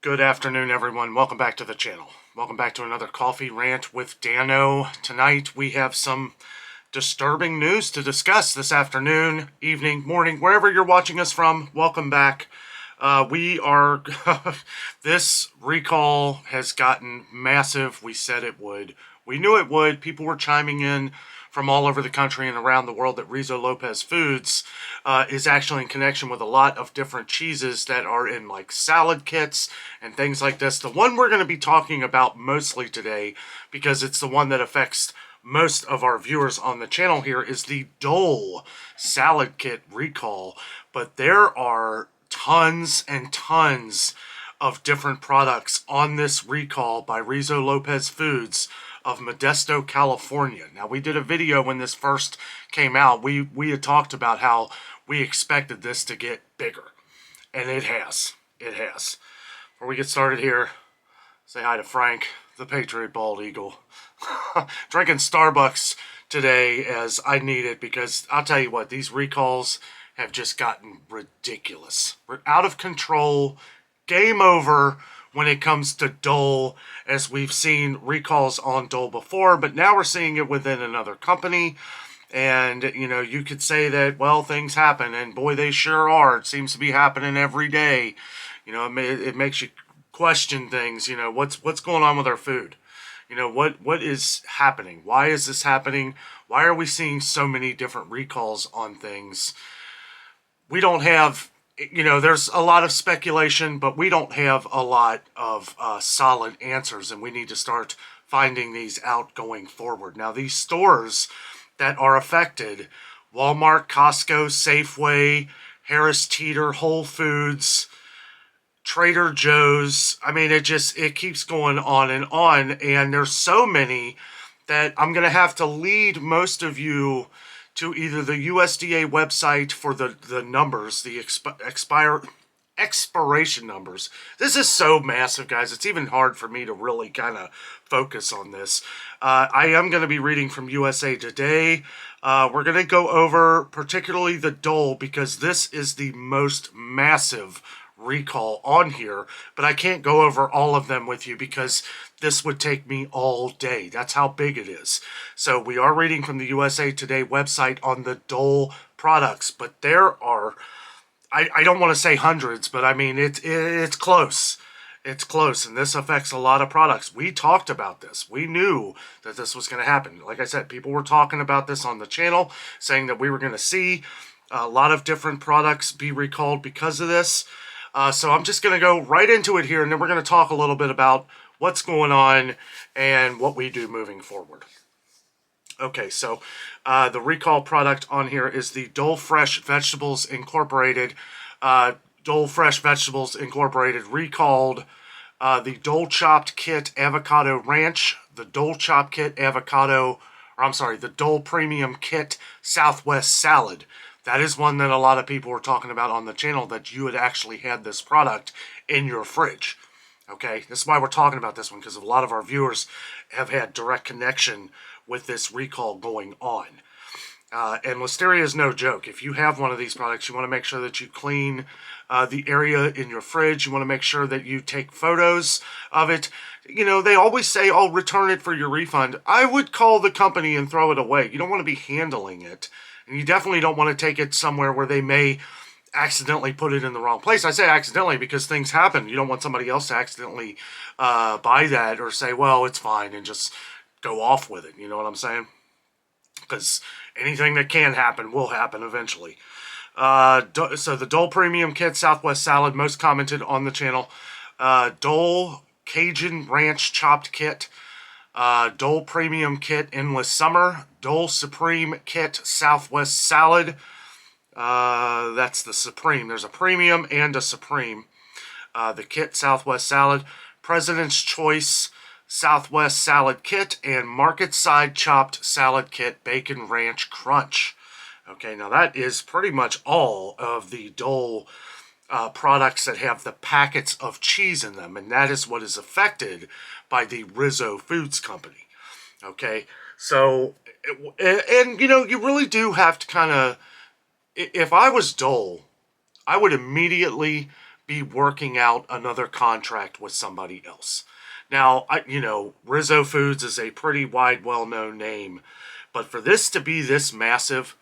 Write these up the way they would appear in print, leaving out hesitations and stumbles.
Good afternoon, everyone. Welcome back to the channel. Welcome back to another coffee rant with Dano. Tonight we have some disturbing news to discuss this afternoon, evening, morning, wherever you're watching us from. Welcome back. This recall has gotten massive. We said it would. We knew it would. People were chiming in from all over the country and around the world that Rizzo Lopez Foods is actually in connection with a lot of different cheeses that are in like salad kits and things like this. The one we're going to be talking about mostly today, because it's the one that affects most of our viewers on the channel here, is the Dole salad kit recall. But there are tons and tons of different products on this recall by Rizzo Lopez Foods of Modesto, California. Now, we did a video when this first came out. We had talked about how we expected this to get bigger, and it has. It has. Before we get started here, say hi to Frank, the Patriot Bald Eagle. Drinking Starbucks today as I need it, because I'll tell you what, these recalls have just gotten ridiculous. We're out of control. Game over when it comes to Dole, as we've seen recalls on Dole before, but now we're seeing it within another company. And, you know, you could say that, well, things happen, and boy, they sure are. It seems to be happening every day. You know, it makes you question things. You know, what's going on with our food? You know, what is happening? Why is this happening? Why are we seeing so many different recalls on things? We don't have, you know, there's a lot of speculation, but we don't have a lot of solid answers, and we need to start finding these out going forward. Now, these stores that are affected, Walmart, Costco, Safeway, Harris Teeter, Whole Foods, Trader Joe's, I mean, it keeps going on, and there's so many that I'm going to have to lead most of you to either the USDA website for the numbers, the expiration numbers. This is so massive, guys. It's even hard for me to really kind of focus on this. I am going to be reading from USA Today. We're going to go over particularly the Dole, because this is the most massive recall on here, but I can't go over all of them with you because this would take me all day. That's how big it is. So we are reading from the USA Today website on the Dole products, but there are, I don't want to say hundreds, but I mean, it's close. It's close, and this affects a lot of products. We talked about this. We knew that this was going to happen. Like I said, people were talking about this on the channel, saying that we were going to see a lot of different products be recalled because of this. So I'm just going to go right into it here, and then we're going to talk a little bit about what's going on and what we do moving forward. Okay, so the recall product on here is the Dole Fresh Vegetables Incorporated. Dole Fresh Vegetables Incorporated recalled the Dole Chopped Kit Avocado Ranch, the Dole Chopped Kit Avocado, or I'm sorry, the Dole Premium Kit Southwest Salad. That is one that a lot of people were talking about on the channel, that you had actually had this product in your fridge. Okay, this is why we're talking about this one, because a lot of our viewers have had direct connection with this recall going on. And listeria is no joke. If you have one of these products, you want to make sure that you clean the area in your fridge. You want to make sure that you take photos of it. You know, they always say, oh, return it for your refund. I would call the company and throw it away. You don't want to be handling it. And you definitely don't want to take it somewhere where they may accidentally put it in the wrong place. I say accidentally because things happen. You don't want somebody else to accidentally buy that or say, well, it's fine, and just go off with it. You know what I'm saying? Because anything that can happen will happen eventually. So the Dole Premium Kit Southwest Salad, most commented on the channel. Dole Cajun Ranch Chopped Kit. Dole Premium Kit Endless Summer. Dole Supreme Kit Southwest Salad. That's the Supreme. There's a Premium and a Supreme. The Kit Southwest Salad. President's Choice Southwest Salad Kit. And Market Side Chopped Salad Kit Bacon Ranch Crunch. Okay, now that is pretty much all of the Dole products that have the packets of cheese in them, and that is what is affected by the Rizzo Foods Company. Okay, so, and you know, you really do have to kind of, if I was Dole, I would immediately be working out another contract with somebody else. Now, Rizzo Foods is a pretty wide, well-known name, but for this to be this massive,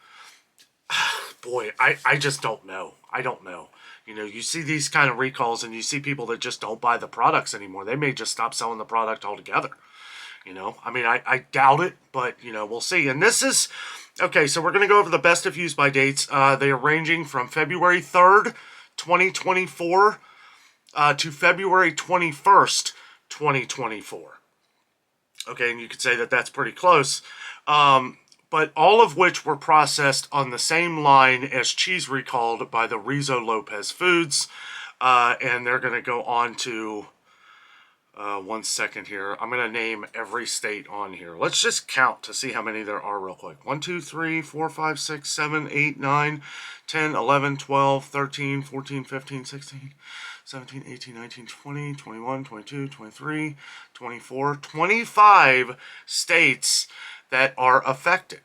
boy, I just don't know. I don't know. You see these kind of recalls and you see people that just don't buy the products anymore. They may just stop selling the product altogether. I doubt it, but, we'll see. And this is, okay, so we're going to go over the best of use by dates. They are ranging from February 3rd, 2024 to February 21st, 2024. Okay, and you could say that that's pretty close. But all of which were processed on the same line as cheese recalled by the Rizzo Lopez Foods. And they're going to go on to, 1 second here. I'm going to name every state on here. Let's just count to see how many there are real quick. 1, 2, 3, 4, 5, 6, 7, 8, 9, 10, 11, 12, 13, 14, 15, 16, 17, 18, 19, 20, 21, 22, 23, 24, 25 states that are affected.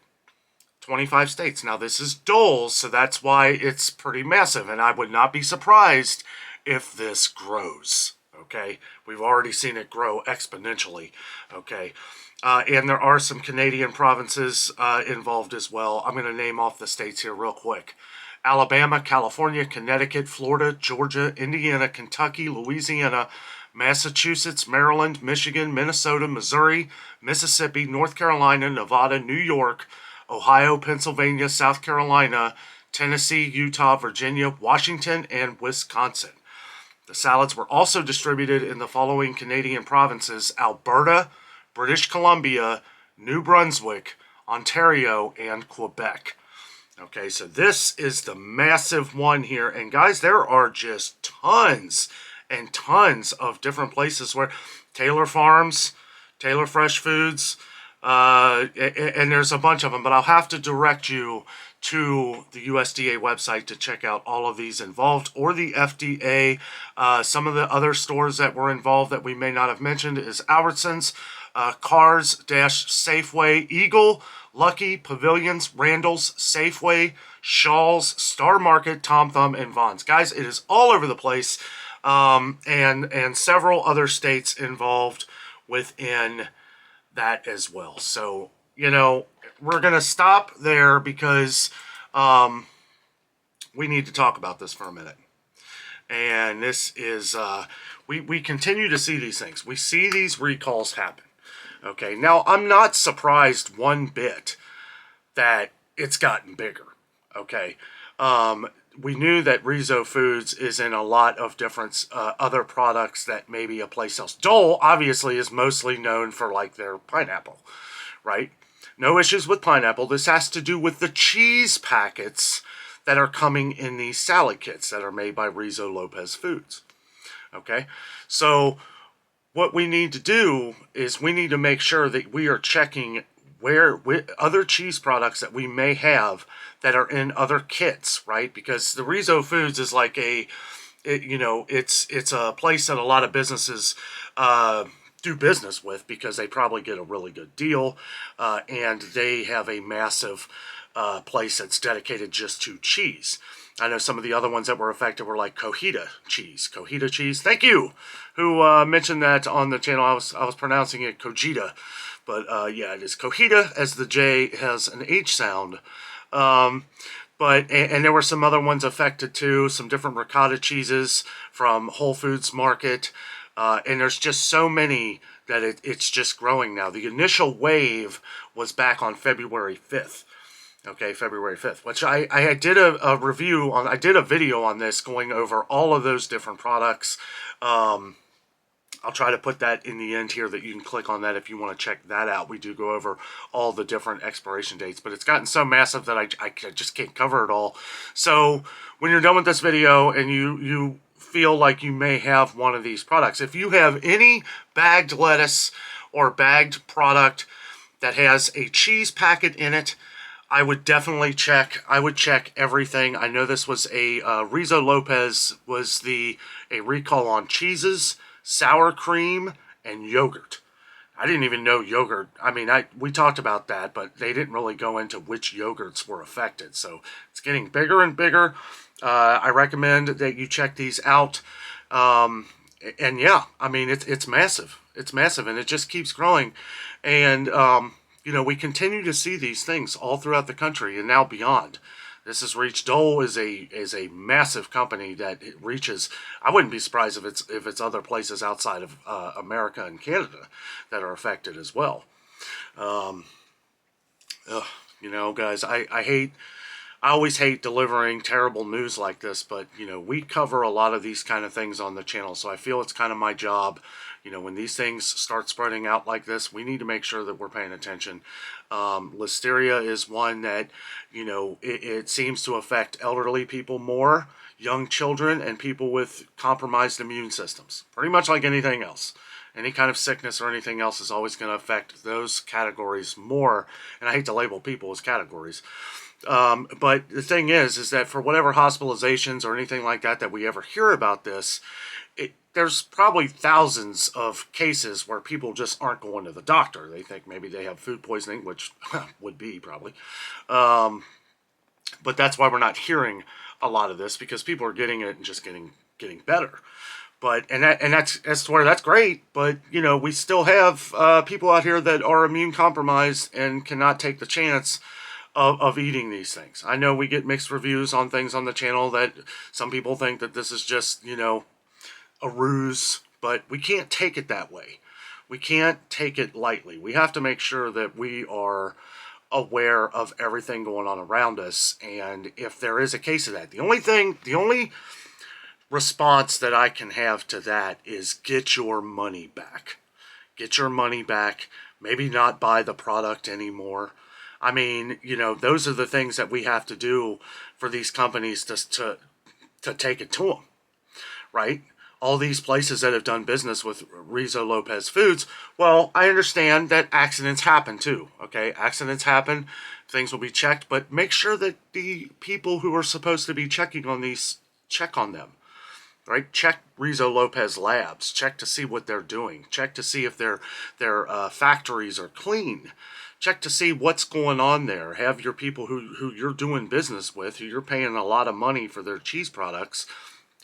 25 states. Now, this is Dole, so that's why it's pretty massive, and I would not be surprised if this grows, okay? We've already seen it grow exponentially, okay? And there are some Canadian provinces involved as well. I'm going to name off the states here real quick. Alabama, California, Connecticut, Florida, Georgia, Indiana, Kentucky, Louisiana, Massachusetts, Maryland, Michigan, Minnesota, Missouri, Mississippi, North Carolina, Nevada, New York, Ohio, Pennsylvania, South Carolina, Tennessee, Utah, Virginia, Washington, and Wisconsin. The salads were also distributed in the following Canadian provinces: Alberta, British Columbia, New Brunswick, Ontario, and Quebec. Okay, so this is the massive one here. And guys, there are just tons and tons of different places where Taylor Farms, Taylor Fresh Foods, and there's a bunch of them, but I'll have to direct you to the USDA website to check out all of these involved, or the FDA. Some of the other stores that were involved that we may not have mentioned is Albertsons, Cars, Safeway, Eagle, Lucky, Pavilions, Randall's, Safeway, Shaw's, Star Market, Tom Thumb, and Vons. Guys, it is all over the place, and several other states involved within that as well. So, we're going to stop there because we need to talk about this for a minute. And this is, we continue to see these things. We see these recalls happen. Okay, now I'm not surprised one bit that it's gotten bigger. Okay, we knew that Rizzo Foods is in a lot of different other products that maybe a place sells. Dole obviously is mostly known for like their pineapple, right? No issues with pineapple. This has to do with the cheese packets that are coming in these salad kits that are made by Rizzo Lopez Foods. Okay, so what we need to do is we need to make sure that we are checking where other cheese products that we may have that are in other kits, right? Because the Rizzo Foods is like it's a place that a lot of businesses do business with because they probably get a really good deal, and they have a massive place that's dedicated just to cheese. I know some of the other ones that were affected were like Cojita cheese. Cojita cheese, thank you, who mentioned that on the channel. I was pronouncing it Cojita, but yeah, it is Cojita, as the J has an H sound. But there were some other ones affected too, some different ricotta cheeses from Whole Foods Market, and there's just so many that it's just growing now. The initial wave was back on February 5th. Okay, February 5th, which I did a review on. I did a video on this going over all of those different products. I'll try to put that in the end here that you can click on that if you want to check that out. We do go over all the different expiration dates, but it's gotten so massive that I just can't cover it all. So when you're done with this video and you feel like you may have one of these products, if you have any bagged lettuce or bagged product that has a cheese packet in it, I would definitely check. I would check everything. I know this was a Rizzo Lopez was a recall on cheeses, sour cream, and yogurt. I didn't even know yogurt. I mean, we talked about that, but they didn't really go into which yogurts were affected. So it's getting bigger and bigger. I recommend that you check these out. And yeah, I mean, it's massive. It's massive, and it just keeps growing. And we continue to see these things all throughout the country and now beyond. This has reached Dole is a massive company that it reaches. I wouldn't be surprised if it's other places outside of America and Canada that are affected as well. Um, guys, I always hate delivering terrible news like this, but we cover a lot of these kind of things on the channel, so I feel it's kind of my job. When these things start spreading out like this, we need to make sure that we're paying attention. Listeria is one that, it seems to affect elderly people more, young children, and people with compromised immune systems. Pretty much like anything else. Any kind of sickness or anything else is always going to affect those categories more. And I hate to label people as categories. But the thing is that for whatever hospitalizations or anything like that we ever hear about this, there's probably thousands of cases where people just aren't going to the doctor. They think maybe they have food poisoning, which would be probably. But that's why we're not hearing a lot of this, because people are getting it and just getting better. But that's where that's great. But we still have people out here that are immune compromised and cannot take the chance of eating these things. I know we get mixed reviews on things on the channel, that some people think that this is just a ruse, but we can't take it that way. We can't take it lightly. We have to make sure that we are aware of everything going on around us. And if there is a case of that, the only response that I can have to that is get your money back. Get your money back. Maybe not buy the product anymore. I mean, those are the things that we have to do for these companies to take it to them, right? All these places that have done business with Rizzo Lopez Foods, well, I understand that accidents happen too, okay? Accidents happen, things will be checked, but make sure that the people who are supposed to be checking on these, check on them, right? Check Rizzo Lopez Labs, check to see what they're doing, check to see if their factories are clean, check to see what's going on there. Have your people who you're doing business with, who you're paying a lot of money for their cheese products,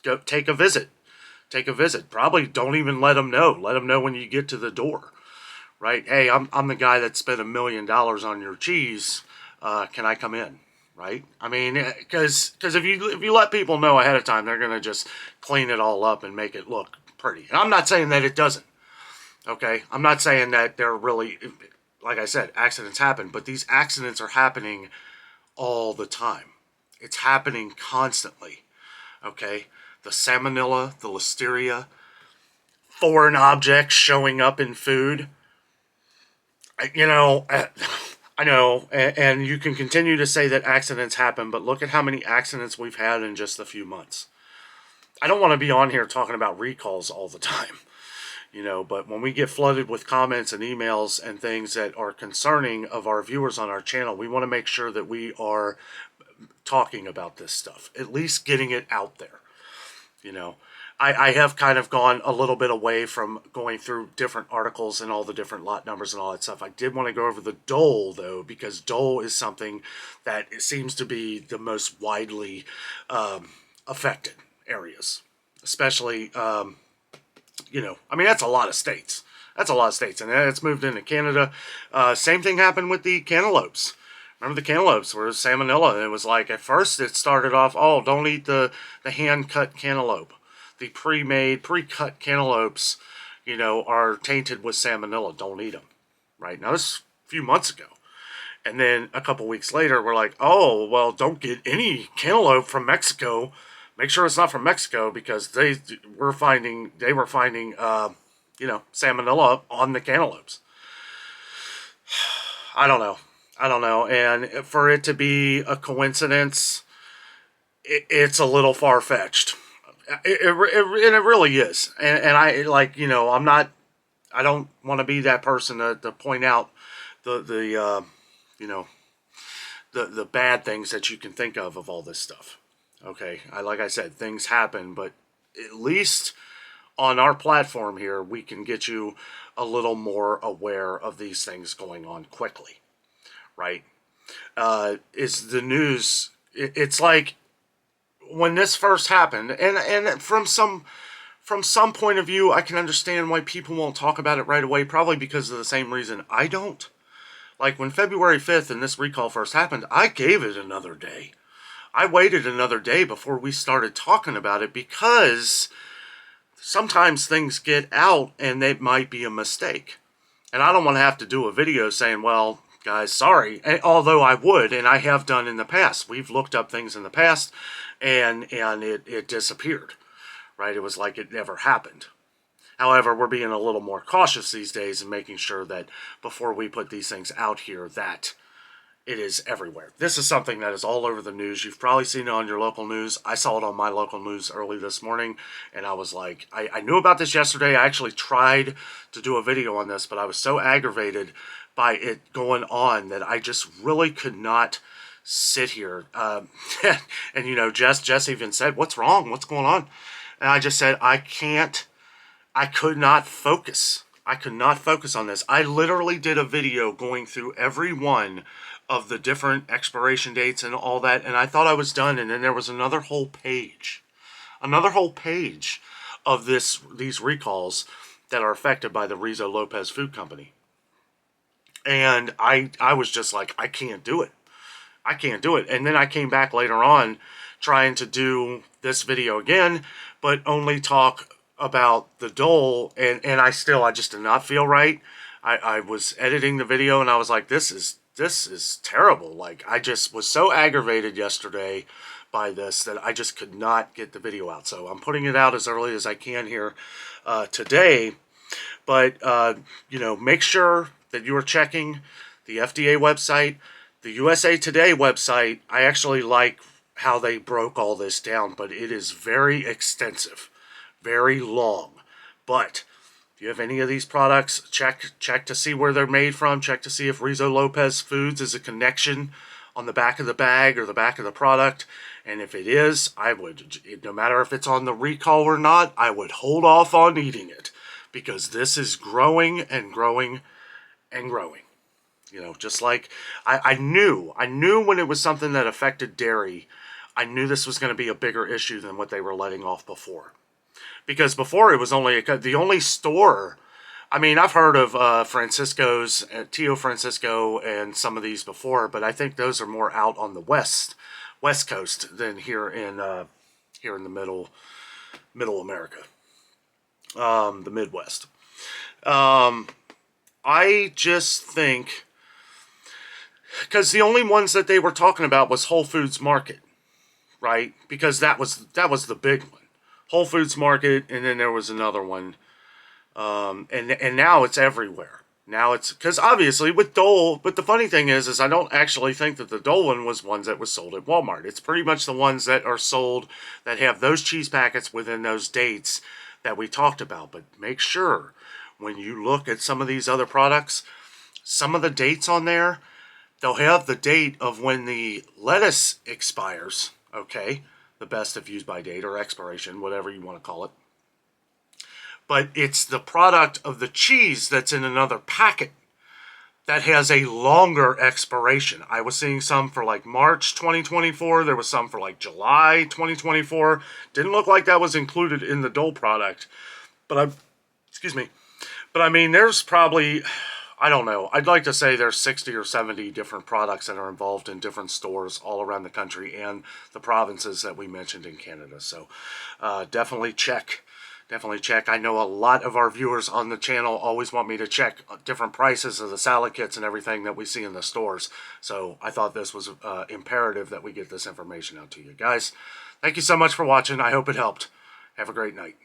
go take a visit. Take a visit. Probably don't even let them know. Let them know when you get to the door, right? Hey, I'm the guy that spent $1 million on your cheese. Can I come in? Right? I mean, because if you let people know ahead of time, they're gonna just clean it all up and make it look pretty. And I'm not saying that it doesn't. Okay, I'm not saying that they're really, like I said, accidents happen, but these accidents are happening all the time. It's happening constantly. Okay. The salmonella, the listeria, foreign objects showing up in food. I know, and you can continue to say that accidents happen, but look at how many accidents we've had in just a few months. I don't want to be on here talking about recalls all the time, but when we get flooded with comments and emails and things that are concerning of our viewers on our channel, we want to make sure that we are talking about this stuff, at least getting it out there. I have kind of gone a little bit away from going through different articles and all the different lot numbers and all that stuff. I did want to go over the Dole, though, because Dole is something that it seems to be the most widely affected areas. Especially, I mean, that's a lot of states. That's a lot of states. And it's moved into Canada. Same thing happened with the cantaloupes. Remember the cantaloupes were salmonella, and it was like, at first it started off, oh, don't eat the hand-cut cantaloupe. The pre-made, pre-cut cantaloupes, are tainted with salmonella. Don't eat them, right? Now, this is a few months ago. And then a couple weeks later, we're like, oh, well, don't get any cantaloupe from Mexico. Make sure it's not from Mexico, because they were finding salmonella on the cantaloupes. I don't know. And for it to be a coincidence, it's a little far-fetched. It really is. And I, I don't want to be that person to point out the bad things that you can think of all this stuff. Okay, like I said, things happen, but at least on our platform here, we can get you a little more aware of these things going on quickly. Right? Is the news, it's like when this first happened, and from some point of view, I can understand why people won't talk about it right away, probably because of the same reason I don't. Like when February 5th and this recall first happened, I gave it another day. I waited another day before we started talking about it because sometimes things get out and it might be a mistake. And I don't want to have to do a video saying, well, guys, sorry. And although I would, and I have done in the past. We've looked up things in the past and it disappeared. Right? It was like it never happened. However, we're being a little more cautious these days and making sure that before we put these things out here that it is everywhere. This is something that is all over the news. You've probably seen it on your local news. I saw it on my local news early this morning, and I was like, I knew about this yesterday. I actually tried to do a video on this, but I was so aggravated by it going on that I just really could not sit here. And, you know, Jess even said, what's wrong? What's going on? And I just said, I could not focus. I could not focus on this. I literally did a video going through every one of the different expiration dates and all that, and I thought I was done, and then there was another whole page of these recalls that are affected by the Rizzo Lopez Food Company. And I was just like, I can't do it. I can't do it. And then I came back later on trying to do this video again, but only talk about the Dole, and I just did not feel right. I was editing the video and I was like, this is terrible. Like, I just was so aggravated yesterday by this that I just could not get the video out. So I'm putting it out as early as I can here today. But, you know, make sure that you are checking the FDA website, the USA Today website. I actually like how they broke all this down, but it is very extensive, very long. But if you have any of these products, check to see where they're made from. Check to see if Rizzo Lopez Foods is a connection on the back of the bag or the back of the product. And if it is, I would, no matter if it's on the recall or not, I would hold off on eating it, because this is growing and growing and growing. You know, just like I knew when it was something that affected dairy, I knew this was going to be a bigger issue than what they were letting off before. Because before it was only the only store. I mean, I've heard of Francisco's, Tio Francisco, and some of these before, but I think those are more out on the west coast than here in the middle America, the Midwest. I just think, because the only ones that they were talking about was Whole Foods Market, right? Because that was the big one. Whole Foods Market, and then there was another one. And now it's everywhere. Now it's, because obviously with Dole, but the funny thing is I don't actually think that the Dole one was ones that was sold at Walmart. It's pretty much the ones that are sold that have those cheese packets within those dates that we talked about. But make sure when you look at some of these other products, some of the dates on there, they'll have the date of when the lettuce expires, okay? The best if used by date or expiration, whatever you want to call it. But it's the product of the cheese that's in another packet that has a longer expiration. I was seeing some for like March 2024. There was some for like July 2024. Didn't look like that was included in the Dole product. But But I mean, there's probably, I don't know, I'd like to say there's 60 or 70 different products that are involved in different stores all around the country and the provinces that we mentioned in Canada. So definitely check. Definitely check. I know a lot of our viewers on the channel always want me to check different prices of the salad kits and everything that we see in the stores. So I thought this was imperative that we get this information out to you guys. Thank you so much for watching. I hope it helped. Have a great night.